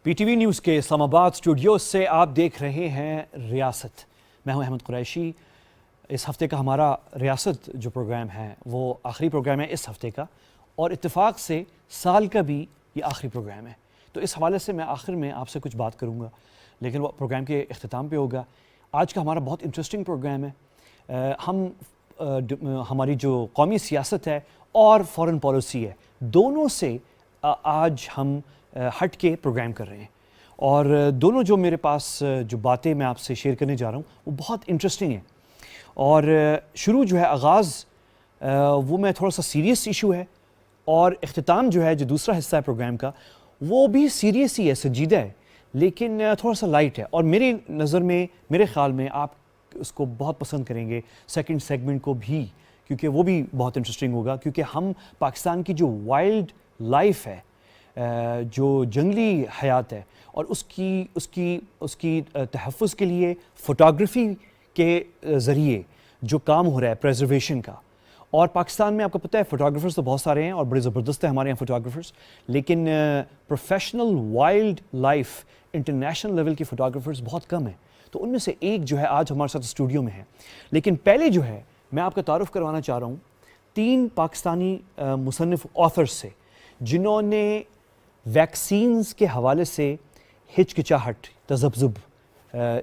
P T V news کے اسلام آباد studio سے آپ دیکھ رہے ہیں ریاست. میں ہوں احمد قریشی. اس ہفتے کا ہمارا ریاست جو پروگرام ہے وہ آخری پروگرام ہے اس ہفتے کا، اور اتفاق سے سال کا بھی یہ آخری پروگرام ہے. تو اس حوالے سے میں آخر میں آپ سے کچھ بات کروں گا، لیکن وہ پروگرام کے اختتام پہ ہوگا. آج کا ہمارا بہت انٹرسٹنگ پروگرام ہے. ہماری جو قومی سیاست ہے اور فارن پالیسی ہے، دونوں سے آج ہم ہٹ کے پروگرام کر رہے ہیں، اور دونوں جو میرے پاس جو باتیں میں آپ سے شیئر کرنے جا رہا ہوں وہ بہت انٹرسٹنگ ہیں. اور شروع جو ہے آغاز وہ میں تھوڑا سا سیریس ایشو ہے، اور اختتام جو ہے جو دوسرا حصہ ہے پروگرام کا وہ بھی سیریس ہی ہے، سنجیدہ ہے، لیکن تھوڑا سا لائٹ ہے. اور میری نظر میں، میرے خیال میں آپ اس کو بہت پسند کریں گے، سیکنڈ سیگمنٹ کو بھی، کیونکہ وہ بھی بہت انٹرسٹنگ ہوگا. کیونکہ ہم پاکستان کی جو وائلڈ لائف ہے، جو جنگلی حیات ہے، اور اس کی تحفظ کے لیے فوٹوگرافی کے ذریعے جو کام ہو رہا ہے پریزرویشن کا. اور پاکستان میں آپ کو پتہ ہے فوٹوگرافرز تو بہت سارے ہیں اور بڑے زبردست ہیں ہمارے یہاں فوٹوگرافرز، لیکن professional wildlife international level کے فوٹوگرافرز بہت کم ہیں. تو ان میں سے ایک جو ہے آج ہمارے ساتھ اسٹوڈیو میں ہے. لیکن پہلے جو ہے میں آپ کا تعارف کروانا چاہ رہا ہوں 3 پاکستانی مصنف آتھرز سے، جنہوں نے ویکسینز کے حوالے سے ہچکچاہٹ، تذبذب،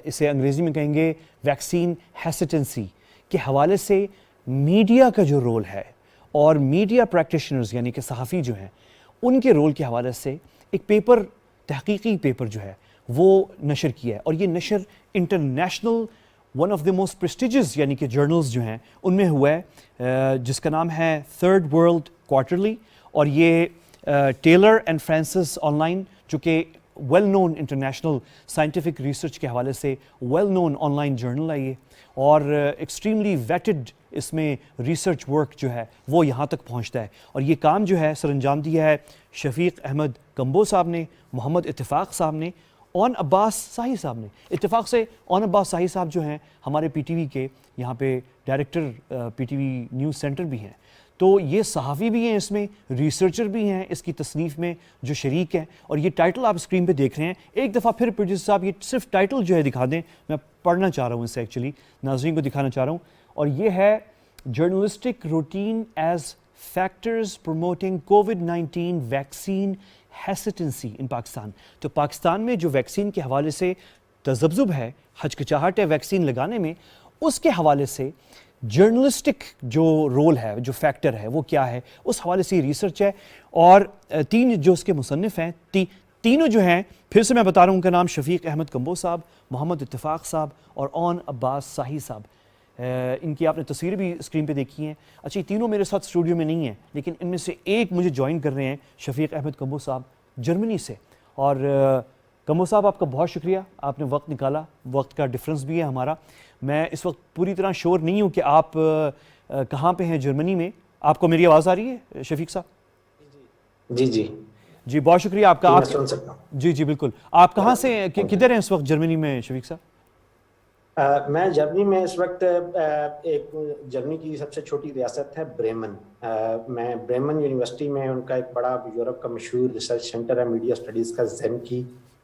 اسے انگریزی میں کہیں گے ویکسین ہیسیٹنسی کے حوالے سے میڈیا کا جو رول ہے، اور میڈیا پریکٹیشنرز یعنی کہ صحافی جو ہیں ان کے رول کے حوالے سے ایک پیپر، تحقیقی پیپر جو ہے وہ نشر کیا ہے. اور یہ نشر international one of the most prestigious یعنی کہ جرنلز جو ہیں ان میں ہوا ہے، جس کا نام ہے تھرڈ ورلڈ کوارٹرلی. اور یہ Taylor and Francis online, جو کہ well known international scientific research کے حوالے سے well known online journal ہے یہ، اور ایکسٹریملی ویٹڈ اس میں ریسرچ ورک جو ہے وہ یہاں تک پہنچتا ہے. اور یہ کام جو ہے سر انجام دیا ہے شفیق احمد کمبو صاحب نے، محمد اتفاق صاحب نے، اون عباس ساہی صاحب نے. اتفاق سے اون عباس ساہی صاحب جو ہیں ہمارے پی ٹی وی کے یہاں پہ director P T V news centre بھی ہیں. تو یہ صحافی بھی ہیں، اس میں ریسرچر بھی ہیں، اس کی تصنیف میں جو شریک ہیں. اور یہ ٹائٹل آپ اسکرین پہ دیکھ رہے ہیں. ایک دفعہ پھر پروڈیوسر صاحب یہ صرف ٹائٹل جو ہے دکھا دیں، میں پڑھنا چاہ رہا ہوں اسے، ایکچولی ناظرین کو دکھانا چاہ رہا ہوں. اور یہ ہے journalistic routine as factors promoting کووڈ-19 ویکسین ہیسیٹنسی ان پاکستان. تو پاکستان میں جو ویکسین کے حوالے سے تذبذب ہے، ہچکچاہٹ ہے ویکسین لگانے میں، اس کے حوالے سے جرنلسٹک جو رول ہے، جو فیکٹر ہے وہ کیا ہے، اس حوالے سے ریسرچ ہے. اور 3 جو اس کے مصنف ہیں، تینوں جو ہیں پھر سے میں بتا رہا ہوں ان کا نام شفیق احمد کمبو صاحب، محمد اتفاق صاحب اور اون عباس ساہی صاحب. ان کی آپ نے تصویر بھی اسکرین پہ دیکھی ہیں. اچھا، یہ تینوں میرے ساتھ اسٹوڈیو میں نہیں ہیں، لیکن ان میں سے ایک مجھے جوائن کر رہے ہیں، شفیق احمد کمبو صاحب جرمنی سے. اور کمبو صاحب آپ کا بہت شکریہ، آپ نے وقت نکالا. وقت کا ڈفرنس بھی ہے ہمارا. میں اس وقت پوری طرح شور نہیں ہوں کہ آپ کہاں پہ ہیں جرمنی میں. آپ کو میری آواز آ رہی ہے شفیق صاحب؟ جی بہت شکریہ آپ کا. جی بالکل. آپ کہاں سے، کدھر ہیں اس وقت جرمنی میں شفیق صاحب؟ میں جرمنی میں اس وقت، ایک جرمنی کی سب سے چھوٹی ریاست ہے بریمن. میں بریمن یونیورسٹی میں، ان کا ایک بڑا یورپ کا مشہور ریسرچ سینٹر ہے میڈیا اسٹڈیز کا، زینکی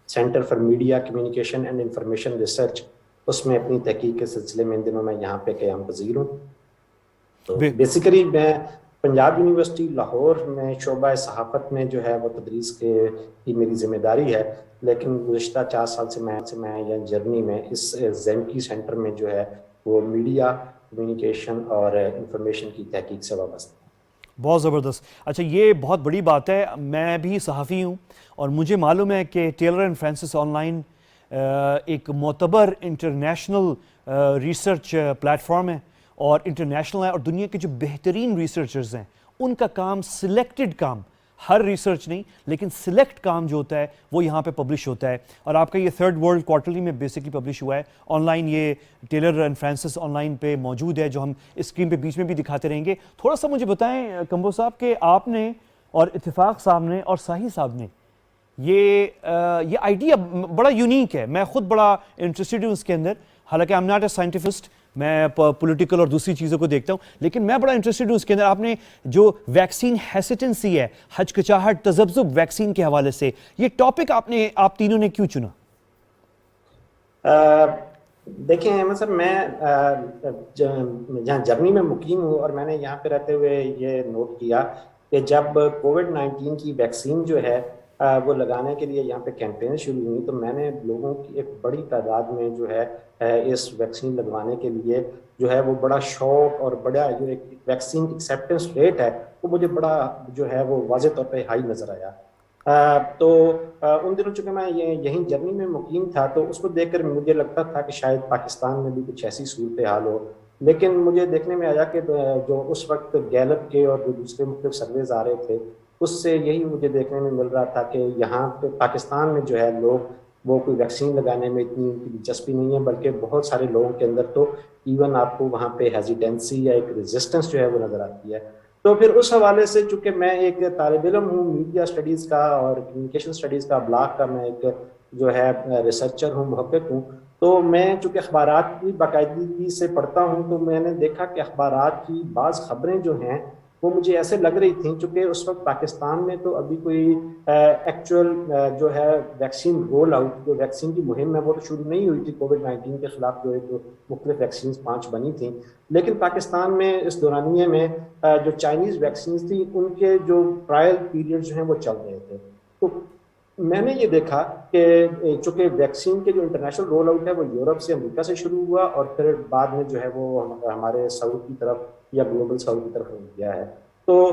centre for media communication and information research, اس میں اپنی تحقیق کے سلسلے میں ان دنوں میں یہاں پہ قیام پذیر ہوں. تو بیسیکلی میں پنجاب یونیورسٹی لاہور میں شعبہ صحافت میں جو ہے وہ تدریس کی میری ذمہ داری ہے، لیکن گزشتہ 4 سال سے میں یا جرمنی میں اس زینکی سینٹر میں جو ہے وہ میڈیا کمیونیکیشن اور انفارمیشن کی تحقیق سے وابستہ ہوں. بہت زبردست. اچھا، یہ بہت بڑی بات ہے. میں بھی صحافی ہوں، اور مجھے معلوم ہے کہ Taylor and Francis online ایک معتبر انٹرنیشنل ریسرچ پلیٹ فارم ہے، اور انٹرنیشنل ہے، اور دنیا کے جو بہترین ریسرچرز ہیں ان کا کام، سلیکٹڈ کام، ہر ریسرچ نہیں لیکن سلیکٹ کام جو ہوتا ہے وہ یہاں پہ پبلش ہوتا ہے. اور آپ کا یہ تھرڈ ورلڈ کوارٹرلی میں بیسکلی پبلش ہوا ہے آن لائن. یہ Taylor and Francis online پہ موجود ہے، جو ہم اسکرین پہ بیچ میں بھی دکھاتے رہیں گے. تھوڑا سا مجھے بتائیں کمبو صاحب کہ آپ نے اور اتفاق صاحب نے اور ساہی صاحب نے یہ آئیڈیا بڑا یونیک ہے. میں خود بڑا انٹرسٹڈ ہوں اس کے اندر، حالانکہ آئی ایم ناٹ اے سائنٹیفسٹ، میں پولیٹیکل اور دوسری چیزوں کو دیکھتا ہوں، لیکن میں بڑا انٹرسٹڈ ہوں اس کے اندر آپ نے جو ویکسین ہیسیٹنسی ہے، ہچکچاہٹ، تذبذب ویکسین کے حوالے سے، یہ ٹاپک آپ تینوں نے کیوں چنا؟ دیکھیں احمد صاحب، میں جہاں جرمنی میں مقیم ہوں اور میں نے یہاں پہ رہتے ہوئے یہ نوٹ کیا کہ جب کووڈ-19 کی ویکسین جو ہے وہ لگانے کے لیے یہاں پہ کیمپین شروع ہوئی تو میں نے لوگوں کی ایک بڑی تعداد میں جو ہے اس ویکسین لگوانے کے لیے جو ہے وہ بڑا شوق اور بڑا جو ایک ویکسین ایکسیپٹنس ریٹ ہے وہ مجھے بڑا جو ہے وہ واضح طور پہ ہائی نظر آیا۔ تو ان دنوں چونکہ میں یہیں جرمنی میں مقیم تھا تو اس کو دیکھ کر مجھے لگتا تھا کہ شاید پاکستان میں بھی کچھ ایسی صورتحال ہو، لیکن مجھے دیکھنے میں آیا کہ جو اس وقت گیلپ کے اور جو دوسرے مختلف سرویز آ رہے تھے اس سے یہی مجھے دیکھنے میں مل رہا تھا کہ یہاں پہ پاکستان میں جو ہے لوگ وہ کوئی ویکسین لگانے میں اتنی دلچسپی نہیں ہے، بلکہ بہت سارے لوگوں کے اندر تو ایون آپ کو وہاں پہ ہیزیٹینسی یا ایک ریزسٹنس جو ہے وہ نظر آتی ہے۔ تو پھر اس حوالے سے چونکہ میں ایک طالب علم ہوں میڈیا اسٹڈیز کا اور کمیونیکیشن اسٹڈیز کا بلاک کا، میں ایک جو ہے ریسرچر ہوں، محقق ہوں، تو میں چونکہ اخبارات کی باقاعدگی سے پڑھتا ہوں تو میں نے دیکھا کہ اخبارات کی بعض خبریں جو ہیں وہ مجھے ایسے لگ رہی تھیں چونکہ اس وقت پاکستان میں تو ابھی کوئی ایکچوئل جو ہے ویکسین رول آؤٹ، جو ویکسین کی مہم ہے وہ تو شروع نہیں ہوئی تھی کووڈ-19 کے خلاف، جو ایک مختلف ویکسینز 5 بنی تھیں، لیکن پاکستان میں اس دورانیے میں جو چائنیز ویکسینز تھیں ان کے جو ٹرائل پیریڈ جو ہیں وہ چل رہے تھے۔ تو میں نے یہ دیکھا کہ چونکہ ویکسین کے جو انٹرنیشنل رول آؤٹ ہے وہ یورپ سے، امریکہ سے شروع ہوا اور پھر بعد میں جو ہے وہ ہمارے ساؤتھ کی طرف یا گلوبل ساؤتھ کی طرف ہو گیا ہے۔ تو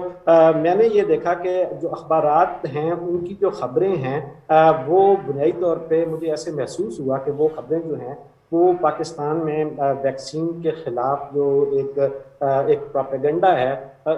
میں نے یہ دیکھا کہ جو اخبارات ہیں ان کی جو خبریں ہیں وہ بنیادی طور پہ مجھے ایسے محسوس ہوا کہ وہ خبریں جو ہیں وہ پاکستان میں ویکسین کے خلاف جو ایک پروپیگنڈا ہے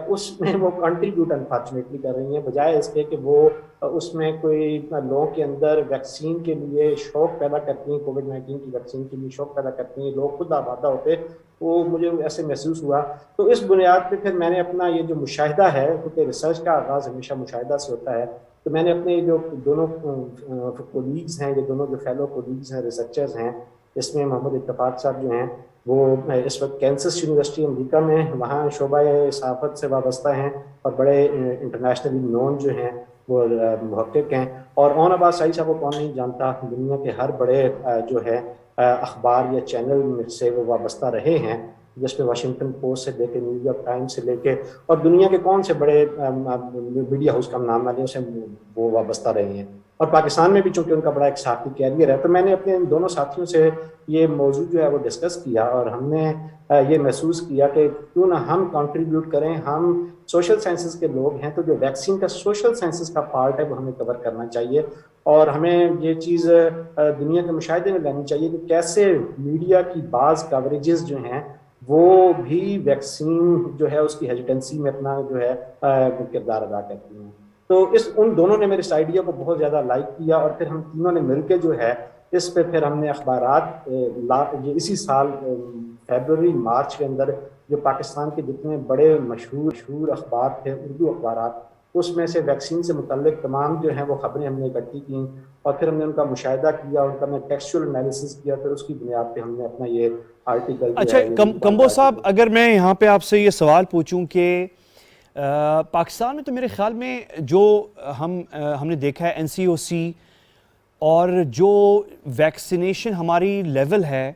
اس میں وہ کنٹریبیوٹ انفارچونیٹلی کر رہی ہیں، بجائے اس کے کہ وہ اس میں کوئی لوگوں کے اندر ویکسین کے لیے شوق پیدا کرتی ہیں، کووڈ-19 کی ویکسین کے لیے شوق پیدا کرتی ہیں، لوگ خود آبادہ ہوتے، وہ مجھے ایسے محسوس ہوا۔ تو اس بنیاد پہ پھر میں نے اپنا یہ جو مشاہدہ ہے، کیونکہ ریسرچ کا آغاز ہمیشہ مشاہدہ سے ہوتا ہے، تو میں نے اپنے جو دونوں کولیگز ہیں، یہ دونوں جو فیلو کولیگز ہیں، ریسرچرز ہیں، اس میں محمد اتفاق صاحب جو ہیں وہ اس وقت کینسس یونیورسٹی امریکہ میں وہاں شعبہ صحافت سے وابستہ ہیں اور بڑے انٹرنیشنلی نون جو ہیں وہ محقق ہیں، اور اون عباس سعید صاحب کو کون نہیں جانتا، دنیا کے ہر بڑے جو ہے اخبار یا چینل سے وہ وابستہ رہے ہیں، جس میں واشنگٹن پوسٹ سے لے کے نیو یارک ٹائمز سے لے کے اور دنیا کے کون سے بڑے میڈیا ہاؤس کا نام والے سے وہ وابستہ رہے ہیں، اور پاکستان میں بھی چونکہ ان کا بڑا ایک ساتھی کیریئر ہے۔ تو میں نے اپنے ان دونوں ساتھیوں سے یہ موضوع جو ہے وہ ڈسکس کیا اور ہم نے یہ محسوس کیا کہ کیوں نہ ہم کنٹریبیوٹ کریں، ہم سوشل سائنسز کے لوگ ہیں تو جو ویکسین کا سوشل سائنسز کا پارٹ ہے وہ ہمیں کور کرنا چاہیے، اور ہمیں یہ چیز دنیا کے مشاہدے میں لانی چاہیے کہ کیسے میڈیا کی بعض کوریجز جو ہیں وہ بھی ویکسین جو ہے اس کی ہیزیٹنسی میں اپنا جو ہے کردار ادا کرتی ہیں۔ تو ان دونوں نے میرے اس آئیڈیا کو بہت زیادہ لائک کیا، اور پھر ہم تینوں نے مل کے جو ہے اس پہ پھر ہم نے اخبارات اسی سال فیبروری مارچ کے اندر جو پاکستان کے جتنے بڑے مشہور اخبار تھے، اردو اخبارات، اس میں سے ویکسین سے متعلق تمام جو ہیں وہ خبریں ہم نے اکٹھی کیں، اور پھر ہم نے ان کا مشاہدہ کیا، ان کا میں ٹیکسچوئل انالیسس کیا، پھر اس کی بنیاد پہ ہم نے اپنا یہ آرٹیکل۔ اچھا کمبو صاحب، اگر میں یہاں پہ آپ سے یہ سوال پوچھوں کہ پاکستان میں تو میرے خیال میں جو ہم نے دیکھا ہے این سی او سی اور جو ویکسینیشن ہماری لیول ہے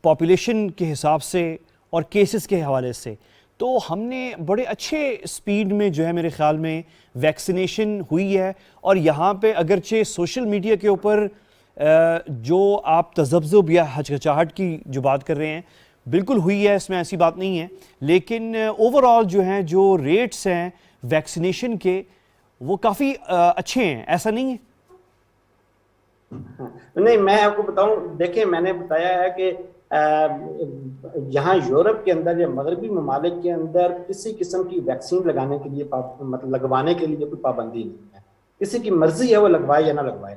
پاپولیشن کے حساب سے اور کیسز کے حوالے سے، تو ہم نے بڑے اچھے سپیڈ میں جو ہے میرے خیال میں ویکسینیشن ہوئی ہے، اور یہاں پہ اگرچہ سوشل میڈیا کے اوپر جو آپ تذبذب یا ہچکچاہٹ کی جو بات کر رہے ہیں بالکل ہوئی ہے، اس میں ایسی بات نہیں ہے، لیکن اوور آل جو ہیں جو ریٹس ہیں ویکسینیشن کے وہ کافی اچھے ہیں، ایسا نہیں ہے؟ نہیں، میں آپ کو بتاؤں، دیکھیں میں نے بتایا ہے کہ یہاں یورپ کے اندر یا مغربی ممالک کے اندر کسی قسم کی ویکسین لگانے کے لیے مطلب لگوانے کے لیے کوئی پابندی نہیں ہے، کسی کی مرضی ہے وہ لگوائے یا نہ لگوائے،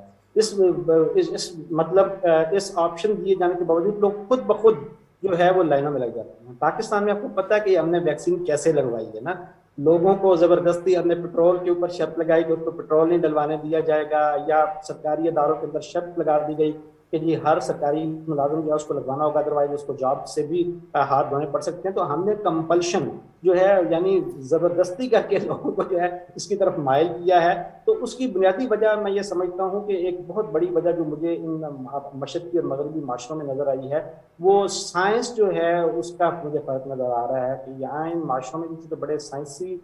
اس آپشن دیے جانے کے باوجود لوگ خود بخود جو ہے وہ لائنوں میں لگ جاتے ہیں۔ پاکستان میں آپ کو پتہ ہے کہ ہم نے ویکسین کیسے لگوائی ہے نا، لوگوں کو زبردستی ہم نے پیٹرول کے اوپر شرط لگائی کہ اس کو پیٹرول نہیں ڈلوانے دیا جائے گا، یا سرکاری اداروں کے اندر شرط لگا دی گئی کہ جی ہر سرکاری ملازم جو ہے اس کو لگوانا ہوگا، ادروائز اس کو جاب سے بھی ہاتھ دھونے پڑ سکتے ہیں. تو ہم نے کمپلشن جو ہے یعنی زبردستی کر کے لوگوں کو جو ہے اس کی طرف مائل کیا ہے. تو اس کی بنیادی وجہ میں یہ سمجھتا ہوں کہ ایک بہت بڑی وجہ جو مجھے ان مشرقی اور مغربی معاشروں میں نظر آئی ہے وہ سائنس جو ہے اس کا مجھے فرق نظر آ رہا ہے. کہ یہاں ان معاشروں میں تو بڑے سائنسی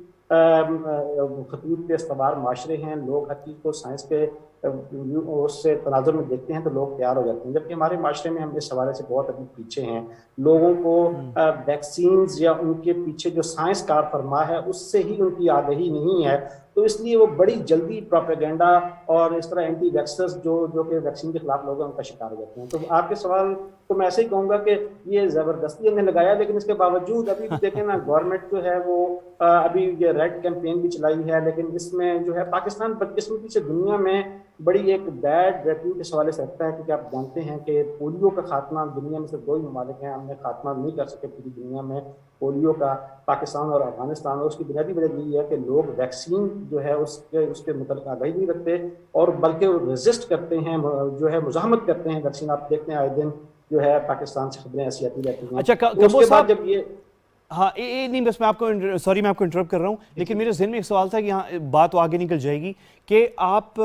خطوط کے استوار معاشرے ہیں، لوگ ہر چیز کو سائنس کے اس سے تناظر میں دیکھتے ہیں تو لوگ تیار ہو جاتے ہیں. جبکہ ہمارے معاشرے میں ہم اس حوالے سے بہت ابھی پیچھے ہیں. لوگوں کو ویکسینز یا ان کے پیچھے جو سائنس کار فرما ہے اس سے ہی ان کی آگہی نہیں ہے. تو اس لیے وہ بڑی جلدی پروپیگنڈا اور اس طرح اینٹی ویکسرز جو کہ ویکسین کے خلاف لوگ ہیں ان کا شکار ہو جاتے ہیں. تو آپ کے سوال کو میں ایسے ہی کہوں گا کہ یہ زبردستی ہم نے لگایا، لیکن اس کے باوجود ابھی بھی دیکھیں نا گورنمنٹ جو ہے وہ ابھی یہ ریڈ کیمپین بھی چلائی ہے، لیکن اس میں جو ہے پاکستان بدقسمتی سے دنیا میں بڑی ایک بیڈ ریپیوٹ اس حوالے سے رکھتا ہے. کیونکہ آپ جانتے ہیں کہ پولیو کا خاتمہ دنیا میں صرف 2 ہی ممالک ہیں، ہم نے خاتمہ نہیں کر سکے پوری دنیا میں پولیو کا، پاکستان اور افغانستان. اور اس کی بنیادی وجہ یہی ہے کہ لوگ ویکسین جو ہے اس کے متعلق آگاہی نہیں رکھتے اور بلکہ وہ ریزسٹ کرتے ہیں، جو ہے مزاحمت کرتے ہیں ویکسین. آپ دیکھتے ہیں آئے دن جو ہے پاکستان سے خبریں ایسی آتی رہتی ہیں. اچھا اس کے بعد جب یہ ہاں نہیں بس میں آپ کو سوری میں آپ کو انٹرپٹ کر رہا ہوں، لیکن میرے ذہن میں ایک سوال تھا کہ یہاں بات تو آگے نکل جائے گی کہ آپ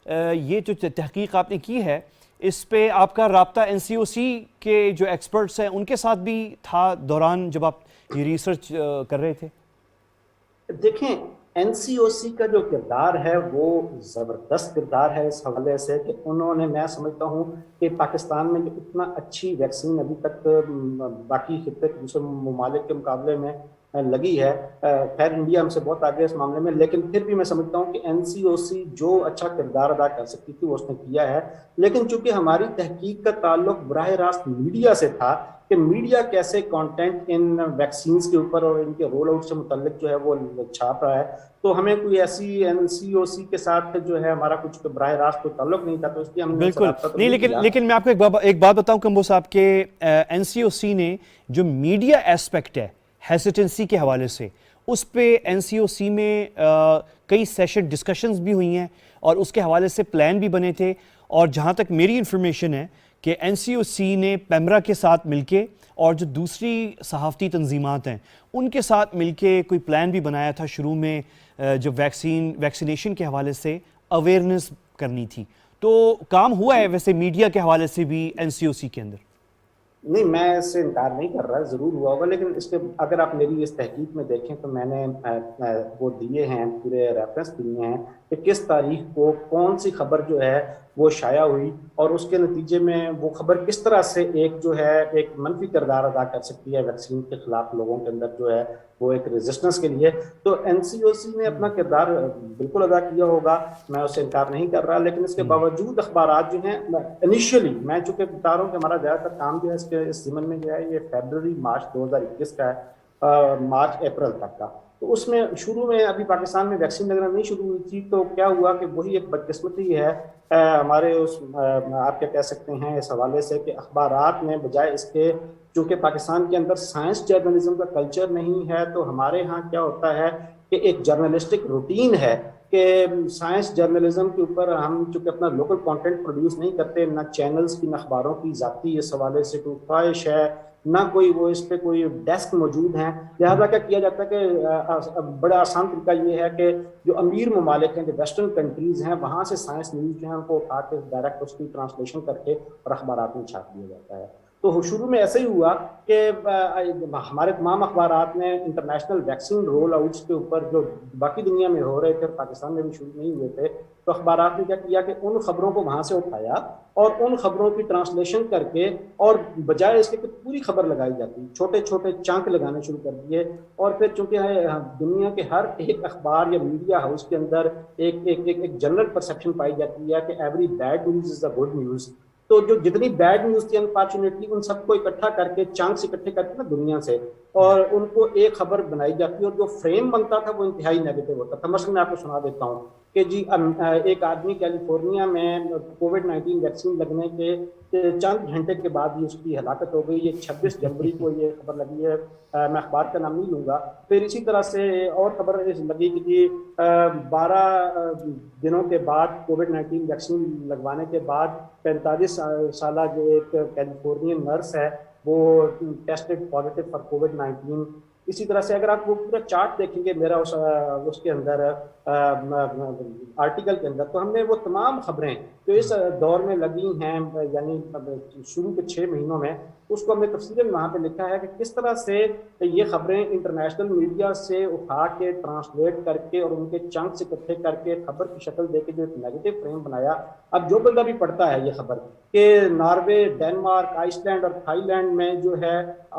یہ جو تحقیق آپ نے کی ہے اس پہ آپ کا رابطہ این سی او سی کے جو ایکسپرٹس ہیں ان کے ساتھ بھی تھا دوران جب آپ یہ ریسرچ کر رہے تھے؟ دیکھیں این سی او سی کا جو کردار ہے وہ زبردست کردار ہے اس حوالے سے کہ انہوں نے، میں سمجھتا ہوں کہ پاکستان میں جو اتنا اچھی ویکسین ابھی تک باقی خطے دوسرے ممالک کے مقابلے میں لگی ہے، خیر انڈیا ہم سے بہت آگے اس معاملے میں، لیکن پھر بھی میں سمجھتا ہوں کہ این سی او سی جو اچھا کردار ادا کر سکتی تھی وہ اس نے کیا ہے. لیکن چونکہ ہماری تحقیق کا تعلق براہ راست میڈیا سے تھا کہ میڈیا کیسے کانٹینٹ ان ویکسینز کے اوپر اور ان کے رول آؤٹ سے متعلق جو ہے وہ چھاپ رہا ہے، تو ہمیں کوئی ایسی این سی او سی کے ساتھ جو ہے ہمارا کچھ براہ راست کوئی تعلق نہیں تھا. تو اس لیے ہم نے بالکل نہیں، لیکن میں آپ کو ایک بات بتاؤں کمبو صاحب کہ این سی او سی نے جو میڈیا ایسپیکٹ ہے ہیسیٹنسی کے حوالے سے، اس پہ این سی او سی میں کئی سیشن ڈسکشنز بھی ہوئی ہیں اور اس کے حوالے سے پلان بھی بنے تھے. اور جہاں تک میری انفارمیشن ہے کہ این سی او سی نے پیمرا کے ساتھ مل کے اور جو دوسری صحافتی تنظیمات ہیں ان کے ساتھ مل کے کوئی پلان بھی بنایا تھا شروع میں جو ویکسینیشن کے حوالے سے اویئرنیس کرنی تھی. تو کام ہوا ہے ویسے میڈیا کے حوالے سے بھی این سی او سی کے اندر؟ نہیں، میں اس سے انکار نہیں کر رہا، ضرور ہوا ہوگا. لیکن اس کے اگر آپ میری اس تحقیق میں دیکھیں تو میں نے وہ دیے ہیں، پورے ریفرنس دیے ہیں کہ کس تاریخ کو کون سی خبر جو ہے وہ شائع ہوئی اور اس کے نتیجے میں وہ خبر کس طرح سے ایک جو ہے ایک منفی کردار ادا کر سکتی ہے ویکسین کے خلاف لوگوں کے اندر جو ہے وہ ایک ریزسٹنس کے لیے. تو این سی او سی نے اپنا کردار بالکل ادا کیا ہوگا، میں اس سے انکار نہیں کر رہا. لیکن اس کے باوجود اخبارات جو ہیں انیشیلی، میں چونکہ بتا رہا ہوں کہ ہمارا زیادہ تر کام جو ہے اس ضمن میں جو ہے یہ فیبرری مارچ 2021 کا ہے، مارچ اپریل تک کا. تو اس میں شروع میں ابھی پاکستان میں ویکسین لگنا نہیں شروع ہوئی تھی. تو کیا ہوا کہ وہی ایک بدقسمتی ہے ہمارے اس آپ کیا کہہ سکتے ہیں اس حوالے سے کہ اخبارات نے بجائے اس کے، چونکہ پاکستان کے اندر سائنس جرنلزم کا کلچر نہیں ہے، تو ہمارے ہاں کیا ہوتا ہے کہ ایک جرنلسٹک روٹین ہے کہ سائنس جرنلزم کے اوپر ہم چونکہ اپنا لوکل کانٹینٹ پروڈیوس نہیں کرتے، نہ چینلز کی نہ اخباروں کی ذاتی اس حوالے سے کوئی خواہش ہے، نہ کوئی وہ اس پہ کوئی ڈیسک موجود ہیں. لہٰذا کیا کیا جاتا ہے کہ بڑا آسان طریقہ یہ ہے کہ جو امیر ممالک ہیں، جو ویسٹرن کنٹریز ہیں، وہاں سے سائنس نیوز جو ہیں ان کو اٹھا کے ڈائریکٹ اس کی ٹرانسلیشن کر کے اور اخبارات میں چھاپ دیا جاتا ہے. تو شروع میں ایسا ہی ہوا کہ ہمارے تمام اخبارات نے انٹرنیشنل ویکسین رول آؤٹس کے اوپر جو باقی دنیا میں ہو رہے تھے، پاکستان میں بھی شروع نہیں ہوئے تھے، تو اخبارات نے کیا کیا کہ ان خبروں کو وہاں سے اٹھایا اور ان خبروں کی ٹرانسلیشن کر کے، اور بجائے اس کے کہ پوری خبر لگائی جاتی، چھوٹے چھوٹے چانک لگانے شروع کر دیے. اور پھر چونکہ دنیا کے ہر ایک اخبار یا میڈیا ہاؤس کے اندر ایک جنرل پرسیپشن پائی جاتی ہے کہ every bad news is a good news. تو جو جتنی بیڈ نیوز تھی انفارچونیٹلی ان سب کو اکٹھا کر کے، چانکس اکٹھے کر کے نا دنیا سے، اور ان کو ایک خبر بنائی جاتی ہے، اور جو فریم بنتا تھا وہ انتہائی نیگیٹو ہوتا تھا. مثلا میں آپ کو سنا دیتا ہوں کہ جی ایک آدمی کیلیفورنیا میں کووڈ-19 ویکسین لگنے کے چند گھنٹے کے بعد ہی اس کی ہلاکت ہو گئی. یہ 26 جنوری کو یہ خبر لگی ہے, میں اخبار کا نام نہیں لوں گا. پھر اسی طرح سے اور خبر لگی کہ جی 12 دنوں کے بعد کووڈ-19 ویکسین لگوانے کے بعد 45 سالہ جو ایک کیلیفورنین نرس ہے وہ ٹیسٹڈ پازیٹیو فار کووڈ-19. اسی طرح سے اگر آپ وہ پورا چارٹ دیکھیں گے میرا اس کے اندر آرٹیکل کے اندر, تو ہم نے وہ تمام خبریں جو اس دور میں لگی ہیں یعنی شروع کے 6 مہینوں میں, اس کو ہم نے تفصیلاً وہاں پہ لکھا ہے کہ کس طرح سے یہ خبریں انٹرنیشنل میڈیا سے اٹھا کے ٹرانسلیٹ کر کے اور ان کے چنکس اکٹھے کر کے خبر کی شکل دے کے جو ایک نیگیٹو فریم بنایا. اب جو بندہ بھی پڑھتا ہے یہ خبر کہ ناروے, ڈینمارک, آئس لینڈ اور تھائی لینڈ میں جو ہے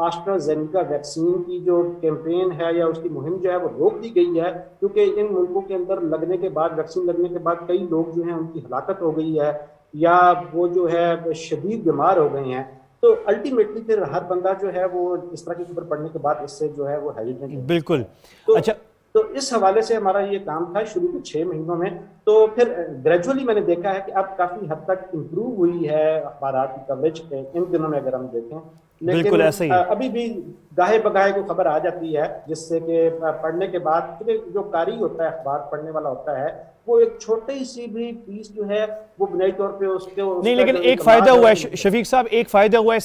آسٹرازینیکا ویکسین کی جو کیمپین ہے یا اس کی مہم جو ہے وہ روک دی گئی ہے, کیونکہ ان ملکوں کے اندر لگنے کے بعد, ویکسین لگنے کے بعد کئی لوگ جو ہیں ان کی ہلاکت ہو گئی ہے یا وہ جو ہے شدید بیمار ہو گئے ہیں. تو الٹیمیٹلی پھر ہر بندہ جو ہے وہ اس طرح کی خبر پڑھنے کے بعد اس سے جو ہے وہ ہیزیٹنٹ ہے. بالکل. اچھا, تو اس حوالے سے ہمارا یہ کام تھا شروع کے 6 مہینوں میں. تو پھر گریجولی میں نے دیکھا ہے کہ اب کافی حد تک امپروو ہوئی ہے اخبارات کی کوریج ان دنوں میں اگر ہم دیکھیں, بالکل ایسا ہی ابھی بھی گاہے بگاہے کو خبر آ جاتی ہے جس سے کہ پڑھنے کے بعد جو قاری ہوتا ہے, اخبار پڑھنے والا ہوتا ہے, وہ ایک چھوٹی سی بھی پیس جو ہے وہ بنیادی طور پہ اس کے نہیں. لیکن ایک فائدہ ہوا ہے شفیق صاحب, ایک فائدہ ہوا ہے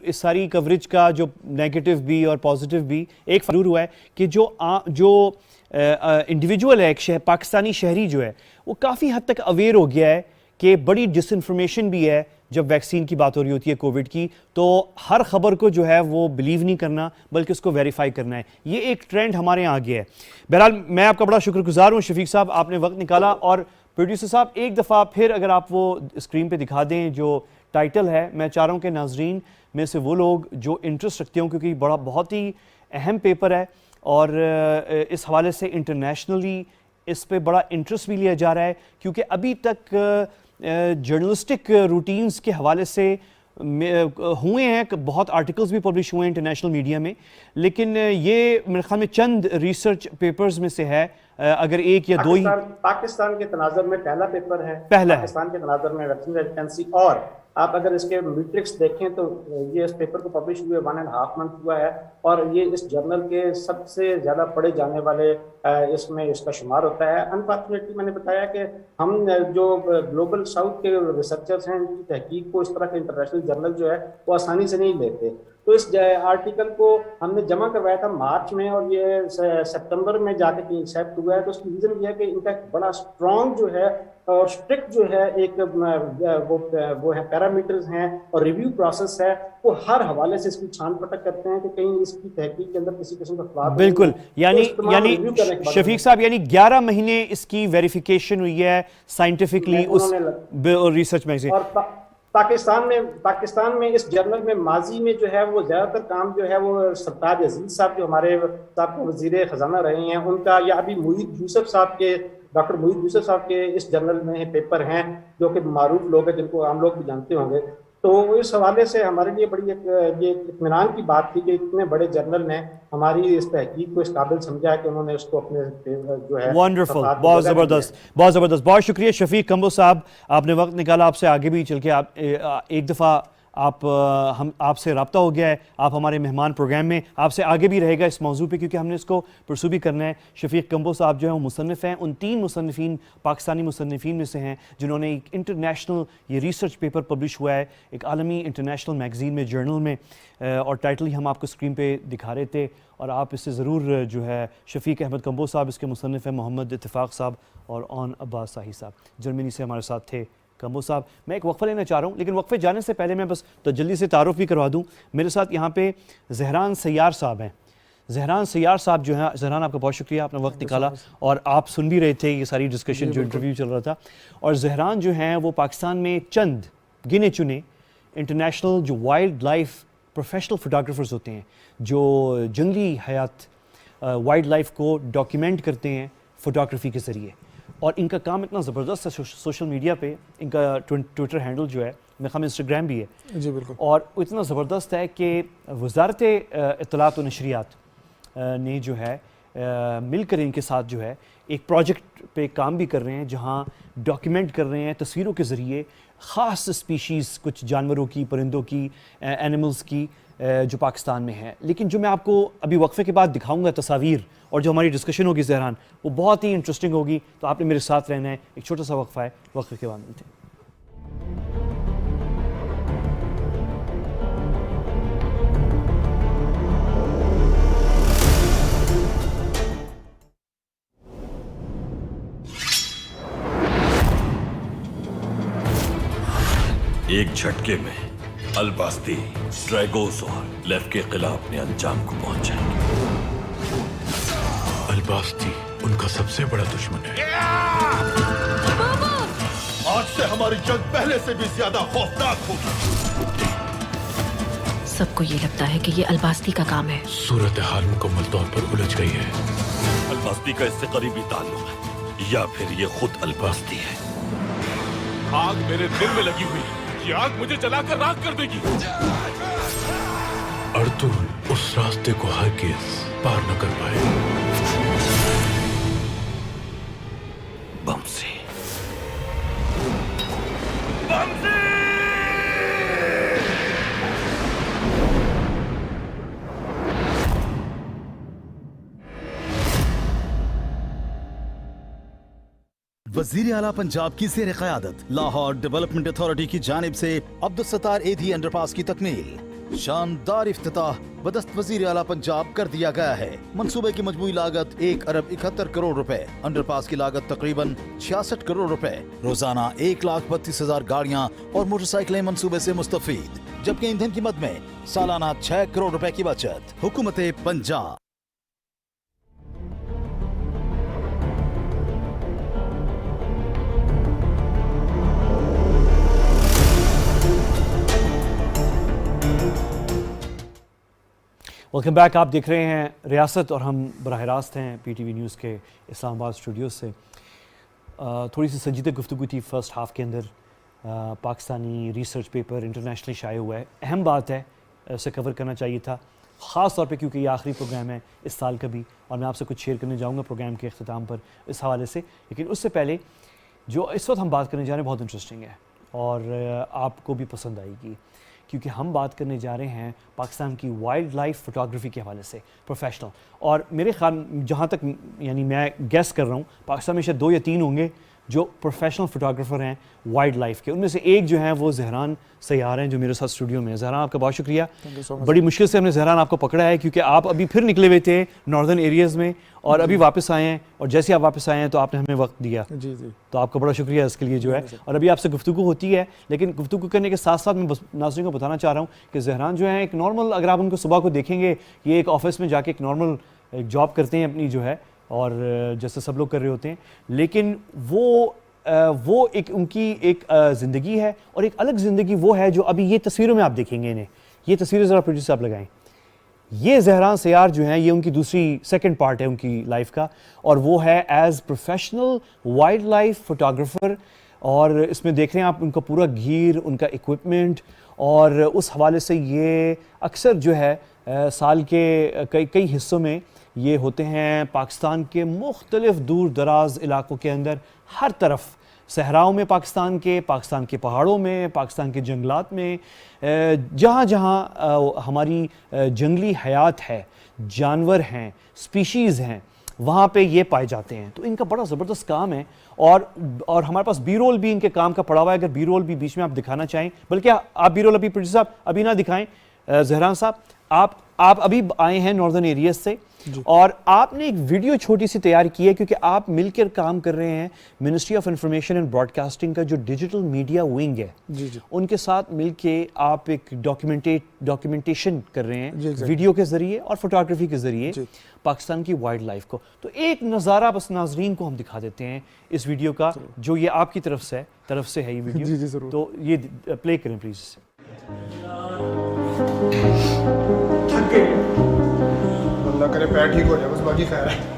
اس ساری کوریج کا, جو نیگیٹو بھی اور پازیٹیو بھی, ایک ضرور ہوا ہے کہ جو انڈیویجول ہے, ایک پاکستانی شہری جو ہے وہ کافی حد تک اویئر ہو گیا ہے کہ بڑی ڈس انفارمیشن بھی ہے جب ویکسین کی بات ہو رہی ہوتی ہے کووڈ کی, تو ہر خبر کو جو ہے وہ بلیو نہیں کرنا بلکہ اس کو ویریفائی کرنا ہے. یہ ایک ٹرینڈ ہمارے یہاں آ گیا ہے. بہرحال میں آپ کا بڑا شکر گزار ہوں شفیق صاحب, آپ نے وقت نکالا. اور پروڈیوسر صاحب ایک دفعہ پھر اگر آپ وہ اسکرین پہ دکھا دیں جو ٹائٹل ہے, میں چاہ رہا ہوں کہ ناظرین میں سے وہ لوگ جو انٹرسٹ رکھتے ہوں, کیونکہ بہت ہی اہم پیپر ہے اور اس حوالے سے انٹرنیشنلی اس پہ بڑا انٹرسٹ بھی لیا جا رہا ہے, کیونکہ ابھی تک جرنلسٹک روٹینز کے حوالے سے ہوئے ہیں, بہت آرٹیکلز بھی پبلش ہوئے ہیں انٹرنیشنل میڈیا میں, لیکن یہ میرے خیال میں چند ریسرچ پیپرز میں سے ہے, اگر ایک یا دو ہی پاکستان کے تناظر میں پہلا پیپر ہے, پاکستان کے تناظر میں ویکسین ریزسٹنسی. اور آپ اگر اس کے میٹرکس دیکھیں تو یہ اس پیپر کو پبلش ہوئے 1.5 منتھ ہوا ہے, اور یہ اس جرنل کے سب سے زیادہ پڑھے جانے والے اس میں اس کا شمار ہوتا ہے. انفارچونیٹلی میں نے بتایا کہ ہم جو گلوبل ساؤتھ کے ریسرچرز ہیں ان کی تحقیق کو اس طرح کے انٹرنیشنل جرنل جو ہے وہ آسانی سے نہیں لیتے. تو اس آرٹیکل کو ہم نے جمع کروایا تھا مارچ میں, اور یہ سپتمبر میں جا کے ایکسیپٹ ہوا ہے. تو اس کی ریزن یہ ہے کہ ان کا بڑا اسٹرانگ جو ہے اور اسٹرکٹ جو ہے ایک وہ ہے پیرامیٹرز ہیں اور ریویو پروسیس ہے, وہ ہر حوالے سے اس کی چھان پٹک کرتے ہیں کہ کہیں اس کی تحقیق کے اندر کسی قسم کا خلاف. بالکل, یعنی شفیق صاحب یعنی 11 مہینے اس کی ویریفیکیشن ہوئی ہے سائنٹیفکلی اس ریسرچ میں سے. اور پاکستان میں اس جرنل میں ماضی میں جو ہے وہ زیادہ تر کام جو ہے وہ سرتاج عزیز صاحب جو ہمارے سابقہ وزیر خزانہ رہے ہیں ان کا, یا ابھی ڈاکٹر محیط یوسف صاحب کے اس جرنل میں پیپر ہیں جو کہ معروف لوگ ہیں جن کو عام لوگ بھی جانتے ہوں گے. تو اس حوالے سے ہمارے لیے بڑی یہ اطمینان کی بات تھی کہ اتنے بڑے جرنل نے ہماری اس تحقیق کو اس قابل سمجھا ہے کہ انہوں نے اس کو اپنے جو ہے ونڈرفل, بہت زبردست, بہت زبردست. بہت شکریہ شفیق کمبو صاحب, آپ نے وقت نکالا. آپ سے آگے بھی چل کے آپ ایک دفعہ آپ سے رابطہ ہو گیا ہے, آپ ہمارے مہمان پروگرام میں, آپ سے آگے بھی رہے گا اس موضوع پہ کیونکہ ہم نے اس کو پرسو بھی کرنا ہے. شفیق کمبو صاحب جو ہیں وہ مصنف ہیں, ان 3 مصنفین پاکستانی مصنفین میں سے ہیں جنہوں نے ایک انٹرنیشنل یہ ریسرچ پیپر پبلش ہوا ہے ایک عالمی انٹرنیشنل میگزین میں, جرنل میں, اور ٹائٹل ہی ہم آپ کو اسکرین پہ دکھا رہے تھے. اور آپ اس سے ضرور جو ہے شفیق احمد کمبو صاحب, اس کے مصنف ہیں محمد اتفاق صاحب اور اون عباس صاحی صاحب, جرمنی سے ہمارے ساتھ تھے. کمبو صاحب میں ایک وقفہ لینا چاہ رہا ہوں, لیکن وقفے جانے سے پہلے میں بس تو جلدی سے تعارف بھی کروا دوں. میرے ساتھ یہاں پہ زہران سیار صاحب ہیں. زہران سیار صاحب جو ہیں, زہران آپ کا بہت شکریہ, آپ نے وقت نکالا اور آپ سن بھی رہے تھے یہ ساری ڈسکشن جو انٹرویو چل رہا تھا. اور زہران جو ہیں وہ پاکستان میں چند گنے چنے انٹرنیشنل جو وائلڈ لائف پروفیشنل فوٹوگرافرز ہوتے ہیں جو جنگلی حیات وائلڈ لائف کو ڈاکیومنٹ کرتے ہیں فوٹوگرافی کے ذریعے. اور ان کا کام اتنا زبردست ہے سوشل میڈیا پہ, ان کا ٹویٹر ہینڈل جو ہے میرے خیال میں انسٹاگرام بھی ہے جی بالکل, اور اتنا زبردست ہے کہ وزارت اطلاعات و نشریات نے جو ہے مل کر ان کے ساتھ جو ہے ایک پروجیکٹ پہ کام بھی کر رہے ہیں جہاں ڈاکیومنٹ کر رہے ہیں تصویروں کے ذریعے خاص اسپیشیز کچھ جانوروں کی, پرندوں کی, اینیملز کی جو پاکستان میں ہے. لیکن جو میں آپ کو ابھی وقفے کے بعد دکھاؤں گا تصاویر اور جو ہماری ڈسکشن ہوگی زہران, وہ بہت ہی انٹرسٹنگ ہوگی. تو آپ نے میرے ساتھ رہنا ہے. ایک چھوٹا سا وقفہ ہے, وقفے کے بعد ملتے ہیں. ایک جھٹکے میں الباستی, ڈریگوز اور لیف کے خلاف اپنے انجام کو پہنچائیں گے. الباستی ان کا سب سے بڑا دشمن ہے. آج سے ہماری جنگ پہلے سے بھی زیادہ خوفناک ہوگی. سب کو یہ لگتا ہے کہ یہ الباستی کا کام ہے. صورتحال مکمل طور پر الجھ گئی ہے. الباستی کا اس سے قریبی تعلق ہے یا پھر یہ خود الباستی ہے. آگ میرے دل میں لگی ہوئی, یہ آگ مجھے جلا کر راکھ کر دے گی. ارطغرل اس راستے کو ہرگز پار نہ کر پائے. بمسی وزیر اعلیٰ پنجاب کی زیر قیادت لاہور ڈیولپمنٹ اتھارٹی کی جانب سے عبدالستار ایدھی انڈر پاس کی تکمیل. شاندار افتتاح بدست وزیر اعلیٰ پنجاب کر دیا گیا ہے. منصوبے کی مجموعی لاگت 1.71 ارب روپے. انڈر پاس کی لاگت تقریباً 66 کروڑ روپے. روزانہ 1,32,000 گاڑیاں اور موٹر سائیکلیں منصوبے سے مستفید, جبکہ ایندھن کی مد میں سالانہ 6 کروڑ روپے کی بچت. حکومت پنجاب. Welcome back. آپ دیکھ رہے ہیں ریاست اور ہم براہ راست ہیں پی ٹی وی نیوز کے اسلام آباد اسٹوڈیوز سے. تھوڑی سی سنجیدہ گفتگو تھی فرسٹ ہاف کے اندر. پاکستانی ریسرچ پیپر انٹرنیشنلی شائع ہوا ہے, اہم بات ہے, اسے کور کرنا چاہیے تھا, خاص طور پہ کیونکہ یہ آخری پروگرام ہے اس سال کا بھی, اور میں آپ سے کچھ شیئر کرنے جاؤں گا پروگرام کے اختتام پر اس حوالے سے. لیکن اس سے پہلے جو اس وقت ہم بات کرنے جا رہے ہیں بہت انٹرسٹنگ ہے اور آپ کو بھی پسند آئے گی, کیونکہ ہم بات کرنے جا رہے ہیں پاکستان کی وائلڈ لائف فوٹوگرافی کے حوالے سے پروفیشنل. اور میرے خیال جہاں تک یعنی میں گیس کر رہا ہوں پاکستان میں شاید 2 یا 3 ہوں گے جو پروفیشنل فوٹوگرافر ہیں وائلڈ لائف کے. ان میں سے ایک جو ہیں وہ زہران سیار ہیں جو میرے ساتھ اسٹوڈیو میں ہے. زہران آپ کا بہت شکریہ. بڑی مشکل سے ہم نے زہران آپ کو پکڑا ہے کیونکہ آپ ابھی پھر نکلے ہوئے تھے ناردرن ایریاز میں اور ابھی واپس آئے ہیں, اور جیسے آپ واپس آئے ہیں تو آپ نے ہمیں وقت دیا. جی جی, تو آپ کا بڑا شکریہ اس کے لیے جو ہے. اور ابھی آپ سے گفتگو ہوتی ہے, لیکن گفتگو کرنے کے ساتھ ساتھ میں ناظرین کو بتانا چاہ رہا ہوں کہ زہران جو ہیں ایک نارمل, اگر آپ ان کو صبح کو دیکھیں گے یہ ایک آفس میں جا کے ایک نارمل ایک جاب کرتے ہیں اپنی جو ہے, اور جیسے سب لوگ کر رہے ہوتے ہیں, لیکن وہ ایک ان کی ایک زندگی ہے اور ایک الگ زندگی وہ ہے جو ابھی یہ تصویروں میں آپ دیکھیں گے. انہیں یہ تصویریں ذرا پروڈیوسر صاحب لگائیں. یہ زہران سیار جو ہیں یہ ان کی دوسری سیکنڈ پارٹ ہے ان کی لائف کا, اور وہ ہے as professional wildlife photographer. اور اس میں دیکھ رہے ہیں آپ ان کا پورا گیئر, ان کا اکوپمنٹ, اور اس حوالے سے یہ اکثر جو ہے سال کے کئی حصوں میں یہ ہوتے ہیں پاکستان کے مختلف دور دراز علاقوں کے اندر, ہر طرف صحراؤں میں, پاکستان کے پہاڑوں میں, پاکستان کے جنگلات میں, جہاں جہاں ہماری جنگلی حیات ہے, جانور ہیں, سپیشیز ہیں, وہاں پہ یہ پائے جاتے ہیں. تو ان کا بڑا زبردست کام ہے, اور ہمارے پاس بی رول بھی ان کے کام کا پڑا ہوا ہے. اگر بی رول بھی بیچ میں آپ دکھانا چاہیں, بلکہ آپ بی رول ابھی پروڈیوسر صاحب ابھی نہ دکھائیں. زہران صاحب آپ ابھی آئے ہیں ناردرن ایریاز سے, اور آپ نے ایک ویڈیو چھوٹی سی تیار کی ہے کیونکہ آپ مل کر کام کر رہے ہیں ministry of information and Broad casting کا جو ڈیجیٹل میڈیا ونگ ہے, ان کے ساتھ مل کے آپ ایک ڈاکیومنٹیشن کر رہے ہیں ویڈیو کے ذریعے اور فوٹوگرافی کے ذریعے پاکستان کی وائلڈ لائف کو. تو ایک نظارہ بس ناظرین کو ہم دکھا دیتے ہیں اس ویڈیو کا جو یہ آپ کی طرف سے ہے یہ ویڈیو. تو یہ پلے کریں پلیز. اللہ کرے پیر ٹھیک ہو جائے بس, باقی خیر ہے.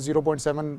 0.7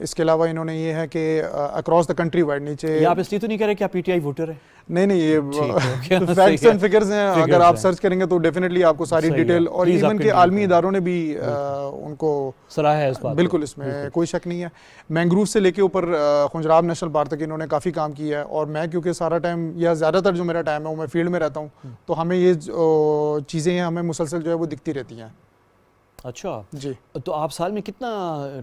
اس کے علاوہ انہوں نے یہ ہے کہ اکراس دا کنٹری وائڈ نیچے یہ آپ اس لیے تو نہیں کہہ رہے کہ آپ پی ٹی آئی ووٹر ہیں؟ نہیں یہ فیکٹس اینڈ فگرز ہیں, اگر آپ سرچ کریں گے تو ڈیفینیٹلی آپ کو ساری ڈیٹیل, اور ایون کہ عالمی اداروں نے بھی ان کو سراہا ہے اس بات, بالکل اس میں کوئی شک نہیں ہے. مینگروو سے لے کے اوپر خنجراب نیشنل پارک تک انہوں نے کافی کام کیا ہے, اور میں کیونکہ سارا ٹائم یا زیادہ تر جو میرا ٹائم ہے وہ میں فیلڈ میں رہتا ہوں, تو ہمیں یہ چیزیں ہیں ہمیں مسلسل جو ہے وہ دکھتی رہتی ہیں. اچھا جی, تو آپ سال میں کتنا